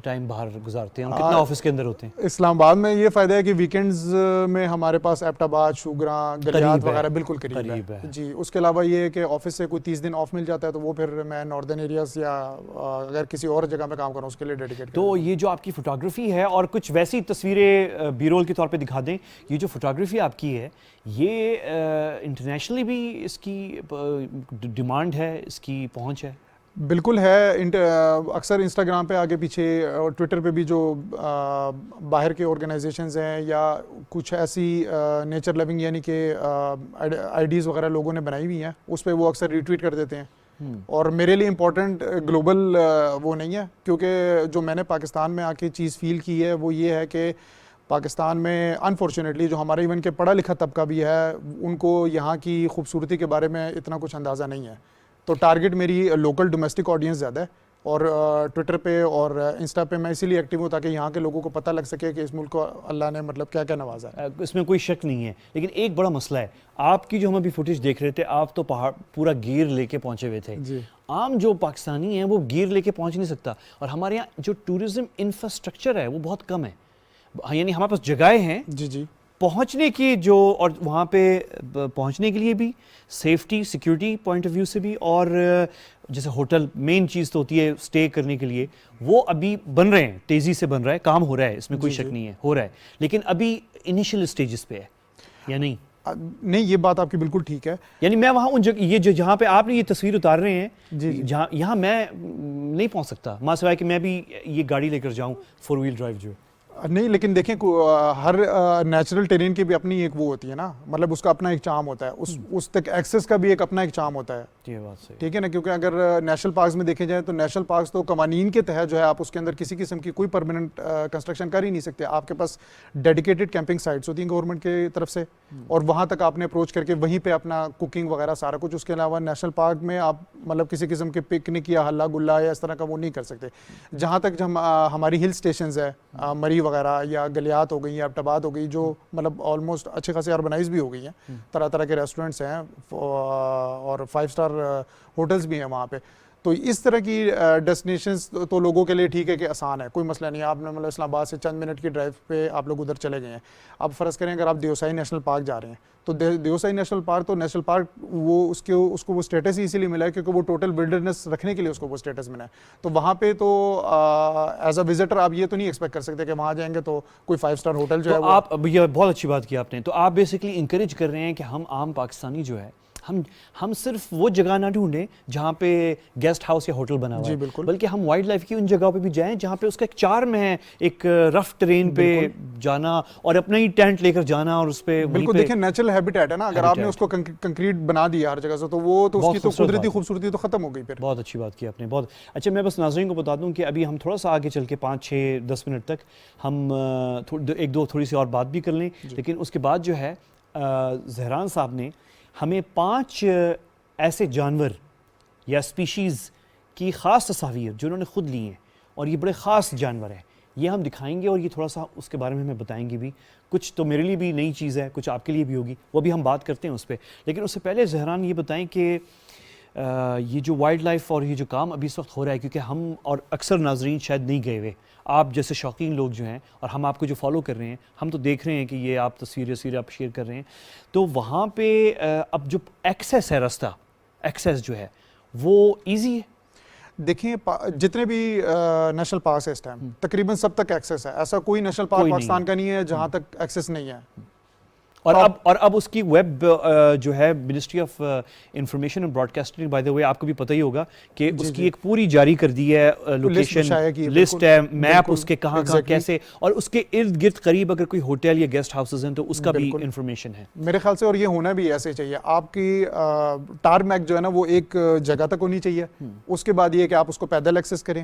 ٹائم باہر گزارتے ہیں, کتنا آفس کے اندر ہوتے ہیں؟ اسلام آباد میں یہ فائدہ ہے کہ ویکینڈز میں ہمارے پاس ایبٹ آباد, شوگراں, گلیات وغیرہ بالکل قریب ہے. جی, اس کے علاوہ یہ ہے کہ آفس سے کوئی 30 دن آف مل جاتا ہے تو وہ پھر میں ناردرن ایریاز یا اگر کسی اور جگہ میں کام کروں اس کے لیے ڈیڈیکیٹ. تو یہ جو آپ کی فوٹوگرافی ہے, اور کچھ ویسی تصویریں بی رول کے طور پہ دکھا دیں, یہ جو فوٹوگرافی آپ کی ہے یہ انٹرنیشنلی بھی اس کی ڈیمانڈ ہے, اس کی پہنچ ہے؟ بالکل ہے. اکثر انسٹاگرام پہ آگے پیچھے اور ٹویٹر پہ بھی جو باہر کے آرگنائزیشنز ہیں یا کچھ ایسی نیچر لونگ یعنی کہ آئی ڈیز وغیرہ لوگوں نے بنائی ہوئی ہیں, اس پہ وہ اکثر ریٹویٹ کر دیتے ہیں. اور میرے لیے امپورٹنٹ گلوبل وہ نہیں ہے, کیونکہ جو میں نے پاکستان میں آ کے چیز فیل کی ہے وہ یہ ہے کہ پاکستان میں انفارچونیٹلی جو ہمارا ایون کہ پڑھا لکھا طبقہ بھی ہے, ان کو یہاں کی خوبصورتی کے بارے میں اتنا کچھ اندازہ نہیں ہے. تو ٹارگٹ میری لوکل ڈومیسٹک آڈینس زیادہ ہے, اور ٹویٹر پہ اور انسٹا پہ میں اسی لیے ایکٹیو ہوں تاکہ یہاں کے لوگوں کو پتہ لگ سکے کہ اس ملک کو اللہ نے مطلب کیا کیا نوازا ہے. اس میں کوئی شک نہیں ہے, لیکن ایک بڑا مسئلہ ہے, آپ کی جو ہم ابھی فوٹیج دیکھ رہے تھے, آپ تو پہاڑ پورا گیئر لے کے پہنچے ہوئے تھے. جی, عام جو پاکستانی ہیں وہ گیئر لے کے پہنچ نہیں سکتا, اور ہمارے یہاں جو ٹورزم انفراسٹرکچر ہے وہ بہت کم ہے, یعنی ہمارے پاس جگہیں ہیں جی پہنچنے کی جو, اور وہاں پہ پہنچنے کے لیے بھی safety security point of view سے بھی, اور جیسے ہوٹل مین چیز تو ہوتی ہے اسٹے کرنے کے لیے, وہ ابھی بن رہے ہیں, تیزی سے بن رہا ہے, کام ہو رہا ہے, اس میں کوئی شک نہیں ہے, ہو رہا ہے, لیکن ابھی انیشیل اسٹیجز پہ ہے یا نہیں؟ نہیں, یہ بات آپ کی بالکل ٹھیک ہے. یعنی میں وہاں ان یہ جو جہاں پہ آپ نے یہ تصویر اتار رہے ہیں, جہاں یہاں میں نہیں پہنچ سکتا, ماں سوائے کہ میں بھی یہ گاڑی لے کر جاؤں 4 ویل ڈرائیو جو نہیں, لیکن دیکھیں ہر نیچرل ٹیرین کی بھی اپنی ایک وہ ہوتی ہے نا, مطلب اس کا اپنا ایک چارم ہوتا ہے, اس تک ایکسیس کا بھی ایک اپنا ایک چارم ہوتا ہے. یہ بات صحیح, ٹھیک ہے نا, کیونکہ اگر نیشنل پارکس میں دیکھے جائیں تو نیشنل پارکس تو قوانین کے تحت جو ہے آپ اس کے اندر کسی قسم کی کوئی پرماننٹ کنسٹرکشن کر ہی نہیں سکتے. آپ کے پاس ڈیڈیکیٹڈ کیمپنگ سائٹس ہوتی ہیں گورنمنٹ کی طرف سے, اور وہاں تک آپ نے اپروچ کر کے وہیں پہ اپنا کوکنگ وغیرہ سارا کچھ. اس کے علاوہ نیشنل پارک میں آپ مطلب کسی قسم کے پکنک یا ہلا گلا یا اس طرح کا وہ نہیں کر سکتے. جہاں تک ہماری ہل اسٹیشنز ہے, مری وغیرہ یا گلیات ہو گئی یا ایبٹ آباد ہو گئی, جو مطلب آلموسٹ اچھے خاصے اربنائز بھی ہو گئی ہیں, طرح طرح کے ریسٹورنٹس ہیں اور 5 اسٹار ہوٹلز بھی ہیں وہاں پہ. تو اس طرح کی ڈیسٹینیشنز تو لوگوں کے لیے ٹھیک ہے کہ آسان ہے, کوئی مسئلہ نہیں ہے. آپ نے مطلب اسلام آباد سے چند منٹ کی ڈرائیو پہ آپ لوگ ادھر چلے گئے ہیں. اب فرض کریں اگر آپ دیوسائی نیشنل پارک جا رہے ہیں, تو دیوسائی نیشنل پارک وہ اس کو وہ اسٹیٹس ہی اسی لیے ملا ہے کیونکہ وہ ٹوٹل ولڈرنس رکھنے کے لیے اس کو وہ اسٹیٹس ملا ہے. تو وہاں پہ تو ایز اے وزٹر آپ یہ تو نہیں ایکسپیکٹ کر سکتے کہ وہاں جائیں گے تو کوئی 5 اسٹار ہوٹل جو ہے. آپ یہ بہت اچھی بات کی آپ نے, تو آپ بیسکلی انکریج کر رہے ہیں کہ ہم عام پاکستانی جو ہے ہم صرف وہ جگہ نہ ڈھونڈیں جہاں پہ گیسٹ ہاؤس یا ہوٹل بنا ہوا ہے, بلکہ ہم وائلڈ لائف کی ان جگہوں پہ بھی جائیں جہاں پہ اس کا ایک چارم ہے, ایک رف ٹرین پہ جانا اور اپنا ہی ٹینٹ لے کر جانا, اور اس پہ بالکل دیکھیں نیچرل ہیبیٹیٹ ہے نا, اگر آپ نے اس کو کنکریٹ بنا دیا ہر جگہ سے تو وہ تو اس کی تو قدرتی خوبصورتی تو ختم ہو گئی. پھر بہت اچھی بات کی آپ نے, بہت اچھا. میں بس ناظرین کو بتا دوں کہ ابھی ہم تھوڑا سا آگے چل کے 5-6-10 منٹ تک ہم ایک دو تھوڑی سی اور بات بھی کر لیں, لیکن اس کے بعد جو ہے زہران صاحب نے ہمیں 5 ایسے جانور یا اسپیشیز کی خاص تصاویر جو انہوں نے خود لی ہیں, اور یہ بڑے خاص جانور ہیں, یہ ہم دکھائیں گے, اور یہ تھوڑا سا اس کے بارے میں ہمیں بتائیں گے بھی. کچھ تو میرے لیے بھی نئی چیز ہے, کچھ آپ کے لیے بھی ہوگی, وہ بھی ہم بات کرتے ہیں اس پہ. لیکن اس سے پہلے زہران یہ بتائیں کہ یہ جو وائلڈ لائف اور یہ جو کام ابھی اس وقت ہو رہا ہے, کیونکہ ہم اور اکثر ناظرین شاید نہیں گئے ہوئے, آپ جیسے شوقین لوگ جو ہیں اور ہم آپ کو جو فالو کر رہے ہیں, ہم تو دیکھ رہے ہیں کہ یہ آپ تصویریں آپ شیئر کر رہے ہیں, تو وہاں پہ اب جو ایکسیس ہے, راستہ ایکسیس جو ہے وہ ایزی ہے. دیکھیں جتنے بھی نیشنل پارکس ہے اس ٹائم تقریباً سب تک ایکسیس ہے, ایسا کوئی نیشنل پارک پاکستان کا نہیں ہے جہاں تک ایکسیس نہیں ہے. اور اب اس کی ویب جو ہے ministry of information and Broad کاسٹنگ, بائی دا وے آپ کو بھی پتہ ہی ہوگا کہ اس کی ایک پوری جاری کر دی ہے, لوکیشن لسٹ ہے, میپ اس کے کہاں کیسے, اور اس کے ارد گرد قریب اگر کوئی ہوٹل یا گیسٹ ہاؤسز ہیں تو اس کا بھی انفارمیشن ہے میرے خیال سے. اور یہ ہونا بھی ایسے چاہیے, آپ کی ٹارمیک جو ہے نا وہ ایک جگہ تک ہونی چاہیے, اس کے بعد یہ کہ آپ اس کو پیدل ایکسیس کریں,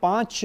5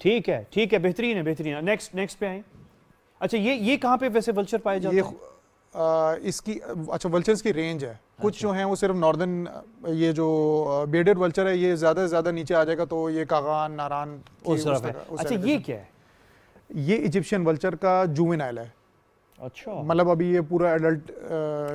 ٹھیک ہے, بہترین ہے. نیکسٹ پہ آئیں. اچھا یہ کہاں پہ ویسے ولچر پائے جاتے ہیں؟ اس کی اچھا ولچرز کی رینج ہے, کچھ جو ہیں وہ صرف ناردرن, یہ جو بیڈڈ ولچر ہے یہ زیادہ سے زیادہ نیچے آ جائے گا تو یہ کاغان, ناران اس طرف ہے. اچھا یہ کیا ہے؟ یہ ایجپشین ولچر کا جوونائل ہے. اچھا مطلب ابھی یہ پورا ایڈلٹ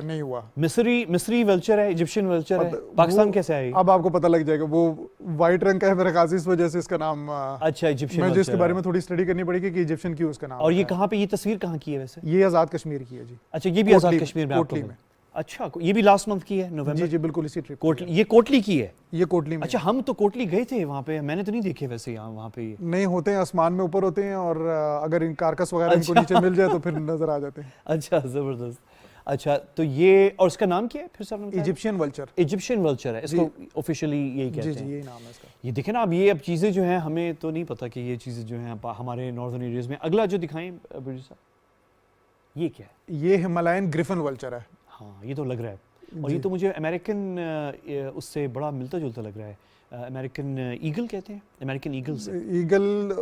نہیں ہوا. مصری ولچر ہے, ایجپشین ولچر ہے, پاکستان کیسے آئی؟ اب آپ کو پتہ لگ جائے گا, وہ وائٹ رنگ کا ہے میرے خیال سے, اس وجہ سے اس کا نام. اچھا ایجپشین مجھے اس کے بارے میں تھوڑی اسٹڈی کرنی پڑے گی کہ ایجپشین کیوں اس کا نام. اور یہ کہاں پہ, یہ تصویر کہاں کی ہے ویسے؟ یہ آزاد کشمیر کی ہے جی. اچھا یہ بھی آزاد کشمیر میں, کوٹلی میں. اچھا یہ بھی لاسٹ منتھ کی ہے, نومبر؟ جی بالکل اسی ٹرپ. یہ کوٹلی کی ہے؟ یہ کوٹلی میں. اچھا ہم تو کوٹلی گئے تھے وہاں پہ, میں نے تو نہیں دیکھے ویسے یہاں وہاں پہ. نہیں ہوتے ہیں, آسمان میں اوپر ہوتے ہیں, اور اگر ان کارکس وغیرہ ان کو نیچے مل جائے تو پھر نظر آ جاتے ہیں. اچھا زبردست. اچھا تو یہ, اور اس کا نام کیا ہے پھر صاحب؟ Egyptian vulture. ایجپشین ولچر ہے اس کو آفیشیلی یہی کہتے ہیں. جی یہی نام ہے اس کا. یہ دیکھیں نا, اب یہ اب چیزیں جو ہیں ہمیں تو نہیں پتہ کہ یہ چیزیں جو ہیں ہمارے ناردرن ایریاز میں. اگلا جو دکھائیں بریڈی صاحب, یہ کیا ہے؟ یہ ہمالین گریفن ولچر ہے. ہاں یہ تو لگ رہا ہے, اور یہ تو مجھے امریکن اس سے بڑا ملتا جلتا لگ رہا ہے. امریکن ایگل کہتے ہیں, امریکن ایگل سے. ایگل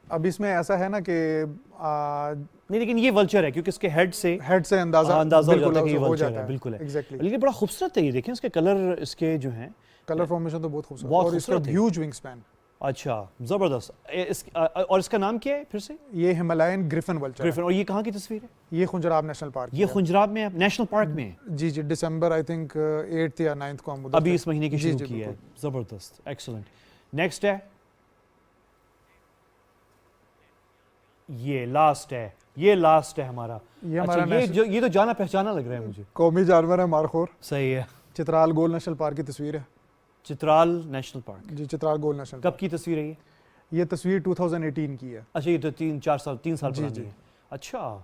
اب اس میں ایسا ہے نا کہ نہیں, لیکن یہ ولچر ہے کیونکہ اس کے ہیڈ سے اندازہ ہو جاتا ہے کہ یہ ولچر ہے. بالکل ہے, ایگزیکٹلی. لیکن بڑا خوبصورت ہے یہ, دیکھیں اس کے کلر, اس کے جو ہیں کلر فارمیشن تو بہت خوبصورت, بہت اور اس کا خوبصورت ہے. ہیوج ونگ سپین. اچھا زبردست. اور اس کا نام کیا ہے پھر سے؟ یہ ہمالین گریفن ولچر. گریفن. اور یہ کہاں کی تصویر ہے؟ یہ خنجراب نیشنل پارک. یہ خنجراب میں نیشنل پارک میں ہے؟ جی ڈسمبر آئی تھنک 8 یا 9 کو ہم ابھی اس مہینے کی شروع کی ہے. زبردست, ایکسلنٹ. نیکسٹ ہے, یہ لاسٹ ہے ہمارا. یہ تو جانا پہچانا لگ رہا ہے مجھے. قومی جانور ہے مارخور. صحیح ہے. چترال گول نیشنل پارک کی تصویر ہے. Chitral national park. جی چترال گول نیشنل. کب کی تصویر ہے یہ تصویر 2018 کی ہے. اچھا یہ تو 3 سال پرانی ہے. اچھا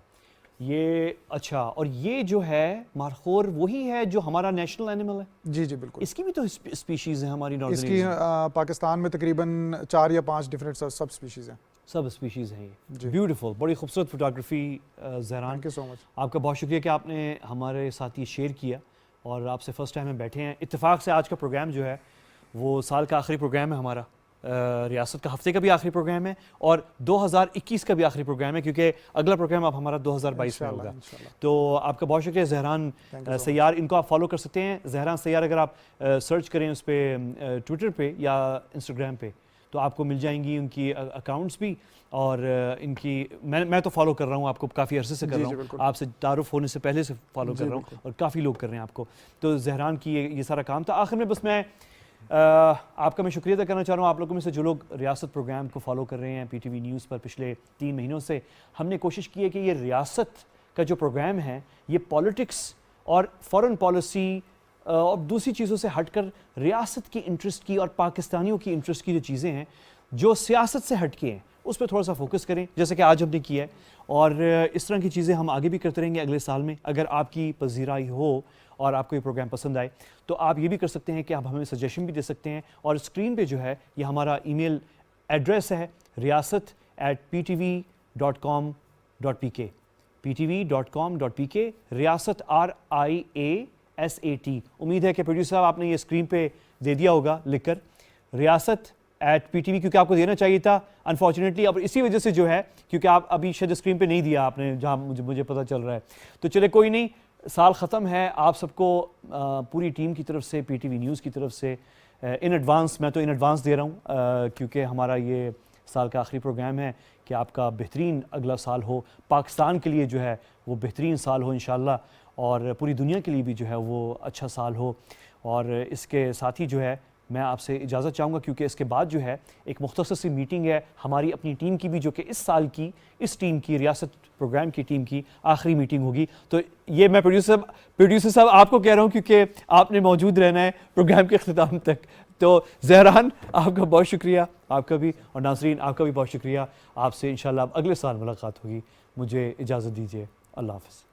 یہ, اچھا اور یہ جو ہے مارخور وہی ہے جو ہمارا نیشنل اینیمل ہے؟ جی بالکل. اس کی بھی تو اسپیشیز ہیں ہماری ناردرن. اس کی پاکستان میں تقریباً 4 یا 5 ڈفرینٹ سب اسپیشیز ہیں. سب اسپیشیز ہیں یہ. بیوٹیفل, بڑی خوبصورت photography Zahran. Thank you so much. آپ کا بہت شکریہ کہ آپ نے ہمارے ساتھ یہ شیئر کیا, اور آپ سے فرسٹ ٹائم میں بیٹھے ہیں. اتفاق سے آج کا پروگرام جو ہے وہ سال کا آخری پروگرام ہے ہمارا, ریاست کا ہفتے کا بھی آخری پروگرام ہے, اور 2021 کا بھی آخری پروگرام ہے, کیونکہ اگلا پروگرام اب ہمارا 2022 میں ہوگا. تو آپ کا بہت شکریہ زہران سیار. ان کو آپ فالو کر سکتے ہیں, زہران سیار. اگر آپ سرچ کریں اس پہ ٹویٹر پہ یا انسٹاگرام پہ تو آپ کو مل جائیں گی ان کی اکاؤنٹس بھی, اور ان کی میں تو فالو کر رہا ہوں, آپ کو کافی عرصے سے کر رہا ہوں, آپ سے تعارف ہونے سے پہلے سے فالو کر رہا ہوں, اور کافی لوگ کر رہے ہیں آپ کو. تو زہران کی یہ سارا کام تھا. آخر میں بس میں آپ کا میں شکریہ ادا کرنا چاہ رہا ہوں آپ لوگوں میں سے جو لوگ ریاست پروگرام کو فالو کر رہے ہیں پی ٹی وی نیوز پر پچھلے 3 مہینوں سے. ہم نے کوشش کی ہے کہ یہ ریاست کا جو پروگرام ہے یہ پالیٹکس اور فارن پالیسی اور دوسری چیزوں سے ہٹ کر ریاست کی انٹرسٹ کی اور پاکستانیوں کی انٹرسٹ کی جو چیزیں ہیں جو سیاست سے ہٹ کے ہیں اس پہ تھوڑا سا فوکس کریں, جیسے کہ آج ہم نے کیا ہے. اور اس طرح کی چیزیں ہم آگے بھی کرتے رہیں گے اگلے سال میں. اگر آپ کی پذیرائی ہو اور آپ کو یہ پروگرام پسند آئے تو آپ یہ بھی کر سکتے ہیں کہ آپ ہمیں سجیشن بھی دے سکتے ہیں. اور اسکرین پہ جو ہے یہ ہمارا ای میل ایڈریس ہے, riasat@ptv.com.pk, ptv.com.pk, ریاست RIASAT. امید ہے کہ پروڈیوسر صاحب آپ نے یہ اسکرین پہ دے دیا ہوگا لکھ کر riasat@ptv, کیونکہ آپ کو دینا چاہیے تھا انفارچونیٹلی. اب اسی وجہ سے جو ہے کیونکہ آپ ابھی شاید اسکرین پہ نہیں دیا آپ نے, جہاں مجھے پتہ چل رہا ہے. تو چلے کوئی نہیں, سال ختم ہے. آپ سب کو پوری ٹیم کی طرف سے, پی ٹی وی نیوز کی طرف سے ان ایڈوانس, میں تو ان ایڈوانس دے رہا ہوں کیونکہ ہمارا یہ سال کا آخری پروگرام ہے, کہ آپ کا بہترین اگلا سال ہو, پاکستان کے لیے جو ہے وہ بہترین سال ہو انشاءاللہ, اور پوری دنیا کے لیے بھی جو ہے وہ اچھا سال ہو. اور اس کے ساتھ ہی جو ہے میں آپ سے اجازت چاہوں گا, کیونکہ اس کے بعد جو ہے ایک مختصر سی میٹنگ ہے ہماری اپنی ٹیم کی بھی, جو کہ اس سال کی اس ٹیم کی ریاست پروگرام کی ٹیم کی آخری میٹنگ ہوگی. تو یہ میں پروڈیوسر صاحب آپ کو کہہ رہا ہوں کیونکہ آپ نے موجود رہنا ہے پروگرام کے اختتام تک. تو زہران آپ کا بہت شکریہ, آپ کا بھی, اور ناظرین آپ کا بھی بہت شکریہ. آپ سے انشاءاللہ اب اگلے سال ملاقات ہوگی. مجھے اجازت دیجیے, اللہ حافظ.